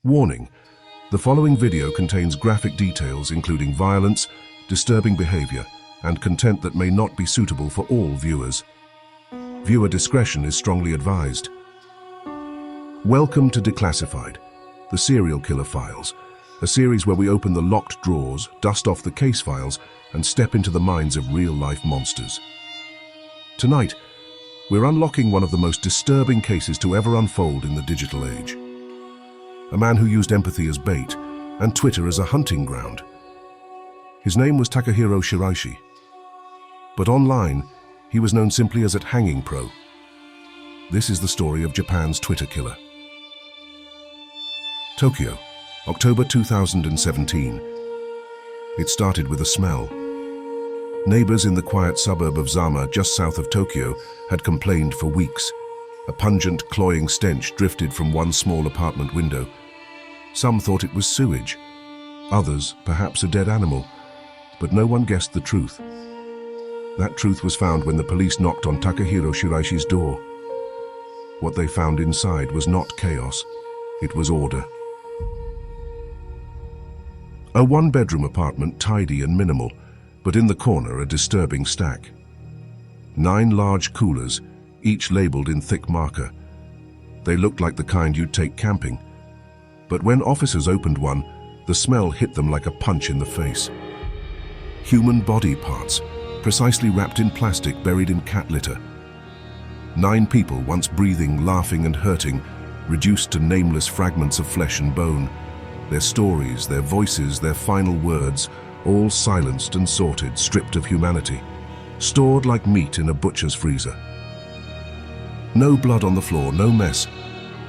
Warning: the following video contains graphic details including violence, disturbing behavior, and content that may not be suitable for all viewers. Viewer discretion is strongly advised. Welcome to Declassified, the serial killer files, a series where we open the locked drawers, dust off the case files, and step into the minds of real-life monsters. Tonight, we're unlocking one of the most disturbing cases to ever unfold in the digital age. A man who used empathy as bait and Twitter as a hunting ground. His name was Takahiro Shiraishi, but online, he was known simply as @Hanging Pro. This is the story of Japan's Twitter killer. Tokyo, October 2017. It started with a smell. Neighbors in the quiet suburb of Zama, just south of Tokyo, had complained for weeks. A pungent, cloying stench drifted from one small apartment window. Some thought it was sewage. Others, perhaps a dead animal. But no one guessed the truth. That truth was found when the police knocked on Takahiro Shiraishi's door. What they found inside was not chaos, it was order. A one-bedroom apartment, tidy and minimal, but in the corner a disturbing stack. 9 large coolers, each labeled in thick marker. They looked like the kind you'd take camping. But when officers opened one, the smell hit them like a punch in the face. Human body parts, precisely wrapped in plastic, buried in cat litter. 9 people, once breathing, laughing and hurting, reduced to nameless fragments of flesh and bone. Their stories, their voices, their final words, all silenced and sorted, stripped of humanity, stored like meat in a butcher's freezer. No blood on the floor, no mess,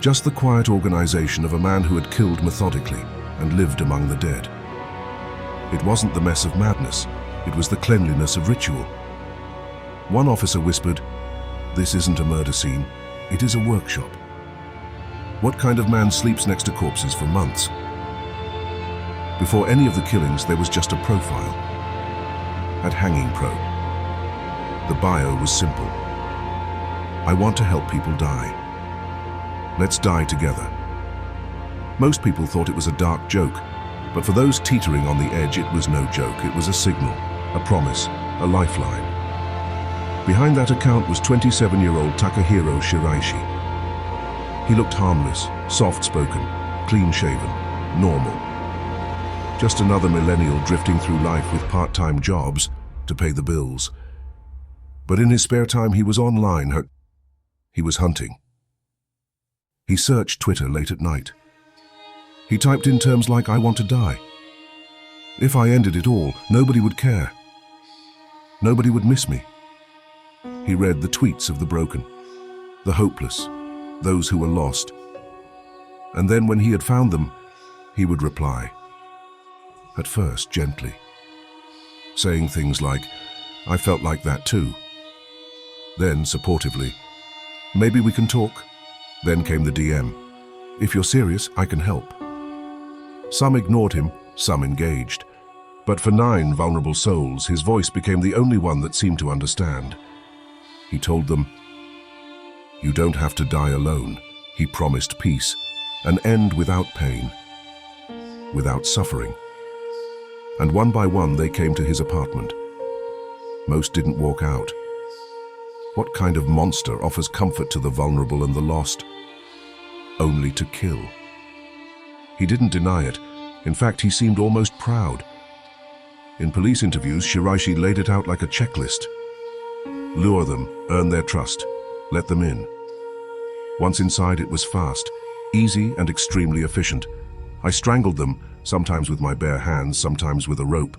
just the quiet organization of a man who had killed methodically and lived among the dead. It wasn't the mess of madness, it was the cleanliness of ritual. One officer whispered, "This isn't a murder scene, it is a workshop." What kind of man sleeps next to corpses for months? Before any of the killings, there was just a profile. @Hanging Pro. The bio was simple. I want to help people die. Let's die together. Most people thought it was a dark joke, but for those teetering on the edge, it was no joke. It was a signal, a promise, a lifeline. Behind that account was 27-year-old Takahiro Shiraishi. He looked harmless, soft-spoken, clean-shaven, normal. Just another millennial drifting through life with part-time jobs to pay the bills. But in his spare time, he was online. He was hunting. He searched Twitter late at night. He typed in terms like, "I want to die." If I ended it all, nobody would care. Nobody would miss me. He read the tweets of the broken, the hopeless, those who were lost. And then when he had found them, he would reply. At first, gently, saying things like, "I felt like that too." Then, supportively, "Maybe we can talk." Then came the DM. "If you're serious, I can help." Some ignored him, some engaged. But for 9 vulnerable souls, his voice became the only one that seemed to understand. He told them, "You don't have to die alone." He promised peace, an end without pain, without suffering. And one by one, they came to his apartment. Most didn't walk out. What kind of monster offers comfort to the vulnerable and the lost? Only to kill. He didn't deny it. In fact, he seemed almost proud. In police interviews, Shiraishi laid it out like a checklist. Lure them, earn their trust, let them in. Once inside, it was fast, easy and extremely efficient. I strangled them, sometimes with my bare hands, sometimes with a rope.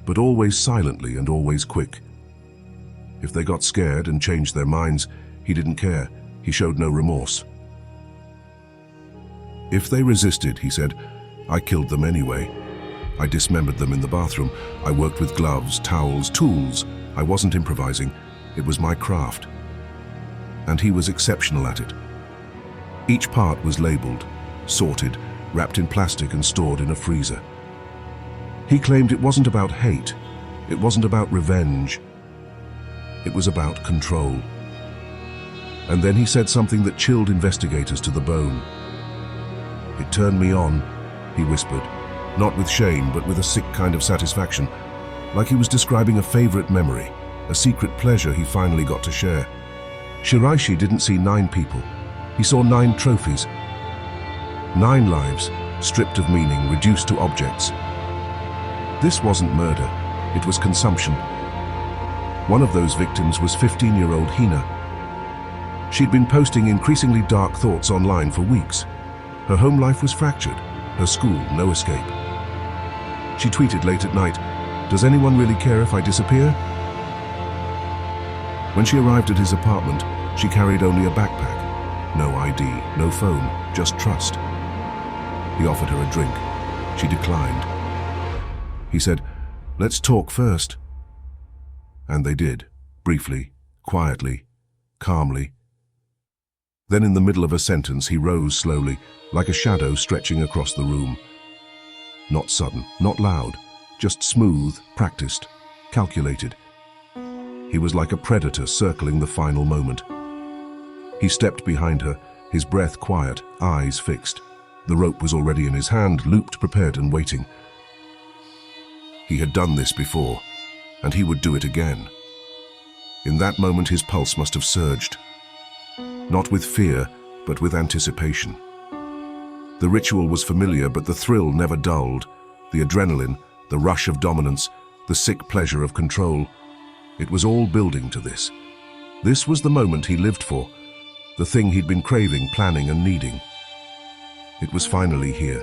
But always silently and always quick. If they got scared and changed their minds, he didn't care. He showed no remorse. If they resisted, he said, I killed them anyway. I dismembered them in the bathroom. I worked with gloves, towels, tools. I wasn't improvising. It was my craft. And he was exceptional at it. Each part was labeled, sorted, wrapped in plastic and stored in a freezer. He claimed it wasn't about hate. It wasn't about revenge. It was about control. And then he said something that chilled investigators to the bone. It turned me on, he whispered, not with shame but with a sick kind of satisfaction, like he was describing a favorite memory, a secret pleasure he finally got to share. Shiraishi didn't see 9 people. He saw 9 trophies. 9 lives, stripped of meaning, reduced to objects. This wasn't murder, it was consumption. One of those victims was 15-year-old Hina. She'd been posting increasingly dark thoughts online for weeks. Her home life was fractured, her school no escape. She tweeted late at night, "Does anyone really care if I disappear?" When she arrived at his apartment, she carried only a backpack. No ID, no phone, just trust. He offered her a drink. She declined. He said, "Let's talk first." And they did, briefly, quietly, calmly. Then in the middle of a sentence he rose slowly, like a shadow stretching across the room. Not sudden, not loud, just smooth, practiced, calculated. He was like a predator circling the final moment. He stepped behind her, his breath quiet, eyes fixed. The rope was already in his hand, looped, prepared and waiting. He had done this before, and he would do it again. In that moment his pulse must have surged. Not with fear, but with anticipation. The ritual was familiar, but the thrill never dulled. The adrenaline, the rush of dominance, the sick pleasure of control. It was all building to this. This was the moment he lived for, the thing he'd been craving, planning and needing. It was finally here.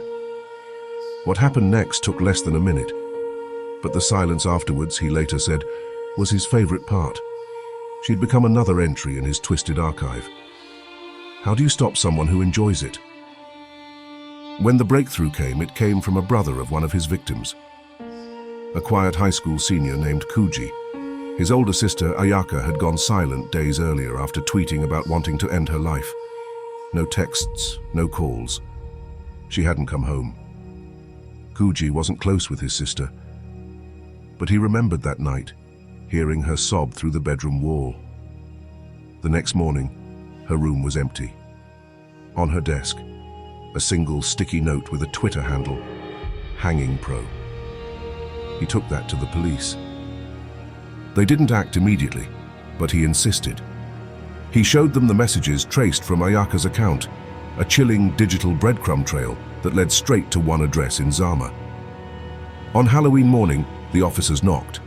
What happened next took less than a minute, but the silence afterwards, he later said, was his favorite part. She'd become another entry in his twisted archive. How do you stop someone who enjoys it? When the breakthrough came, it came from a brother of one of his victims. A quiet high school senior named Kuji. His older sister, Ayaka, had gone silent days earlier after tweeting about wanting to end her life. No texts, no calls. She hadn't come home. Kuji wasn't close with his sister, but he remembered that night, hearing her sob through the bedroom wall. The next morning, her room was empty. On her desk, a single sticky note with a Twitter handle, Hanging Pro. He took that to the police. They didn't act immediately, but he insisted. He showed them the messages traced from Ayaka's account, a chilling digital breadcrumb trail that led straight to one address in Zama. On Halloween morning, the officers knocked.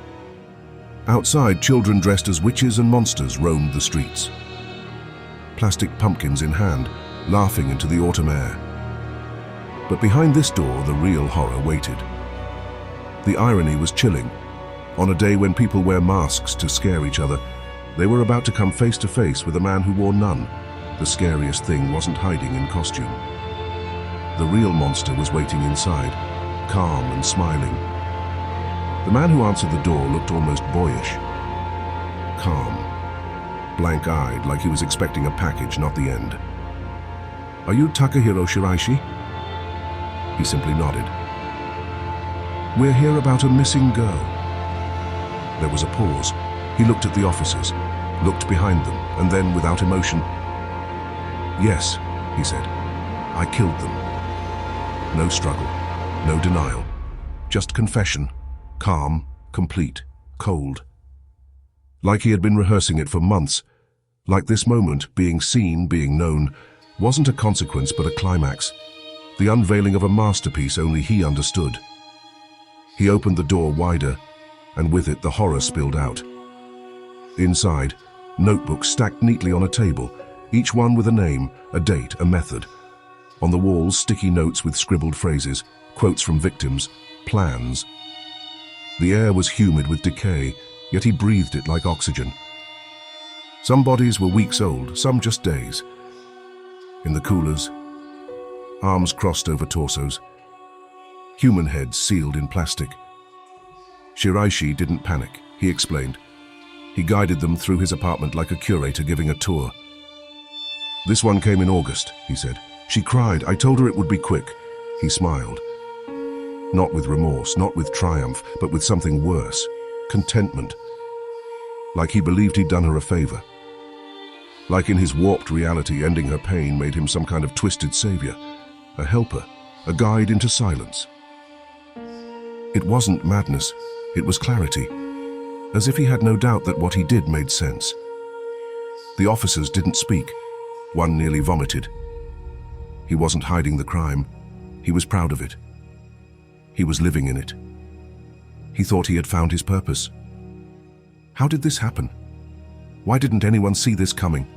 Outside, children dressed as witches and monsters roamed the streets. Plastic pumpkins in hand, laughing into the autumn air. But behind this door, the real horror waited. The irony was chilling. On a day when people wear masks to scare each other, they were about to come face to face with a man who wore none. The scariest thing wasn't hiding in costume. The real monster was waiting inside, calm and smiling. The man who answered the door looked almost boyish. Calm, blank-eyed, like he was expecting a package, not the end. "Are you Takahiro Shiraishi?" He simply nodded. "We're here about a missing girl." There was a pause. He looked at the officers, looked behind them, and then, without emotion, "Yes," he said, "I killed them." No struggle, no denial, just confession, calm, complete, cold. Like he had been rehearsing it for months, like this moment, being seen, being known, wasn't a consequence but a climax, the unveiling of a masterpiece only he understood. He opened the door wider, and with it the horror spilled out. Inside, notebooks stacked neatly on a table, each one with a name, a date, a method. On the walls, sticky notes with scribbled phrases, quotes from victims, plans. The air was humid with decay, yet he breathed it like oxygen. Some bodies were weeks old, some just days. In the coolers, arms crossed over torsos, human heads sealed in plastic. Shiraishi didn't panic, he explained. He guided them through his apartment like a curator giving a tour. "This one came in August," he said. "She cried. I told her it would be quick." He smiled. Not with remorse, not with triumph, but with something worse. Contentment. Like he believed he'd done her a favor. Like in his warped reality, ending her pain made him some kind of twisted savior. a helper, a guide into silence. It wasn't madness, it was clarity, as if he had no doubt that what he did made sense. The officers didn't speak. One nearly vomited. He wasn't hiding the crime. He was proud of it. He was living in it. He thought he had found his purpose. How did this happen? Why didn't anyone see this coming?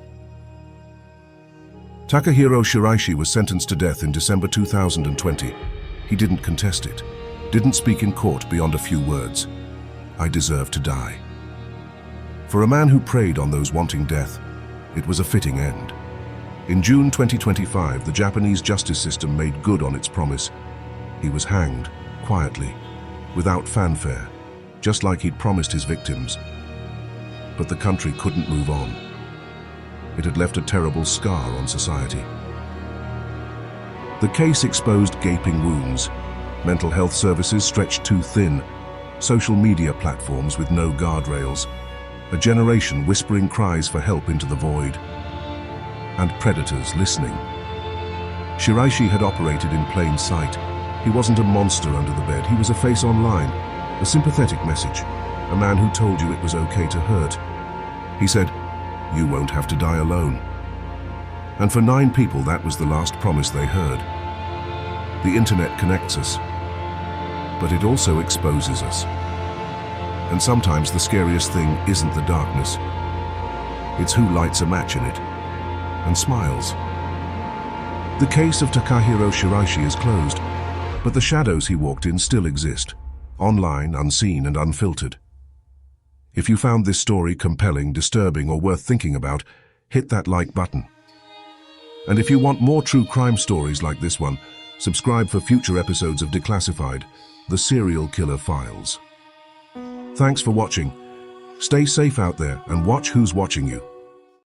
Takahiro Shiraishi was sentenced to death in December 2020. He didn't contest it, didn't speak in court beyond a few words. I deserve to die. For a man who preyed on those wanting death, it was a fitting end. In June 2025, the Japanese justice system made good on its promise. He was hanged, quietly, without fanfare, just like he'd promised his victims. But the country couldn't move on. It had left a terrible scar on society. The case exposed gaping wounds, mental health services stretched too thin, social media platforms with no guardrails, a generation whispering cries for help into the void, and predators listening. Shiraishi had operated in plain sight. He wasn't a monster under the bed, he was a face online, a sympathetic message, a man who told you it was okay to hurt. He said, "You won't have to die alone." And for 9 people, that was the last promise they heard. The internet connects us, but it also exposes us. And sometimes the scariest thing isn't the darkness. It's who lights a match in it and smiles. The case of Takahiro Shiraishi is closed, but the shadows he walked in still exist, online, unseen and unfiltered. If you found this story compelling, disturbing or worth thinking about, hit that like button. And if you want more true crime stories like this one, subscribe for future episodes of Declassified, the Serial Killer Files. Thanks for watching. Stay safe out there and watch who's watching you.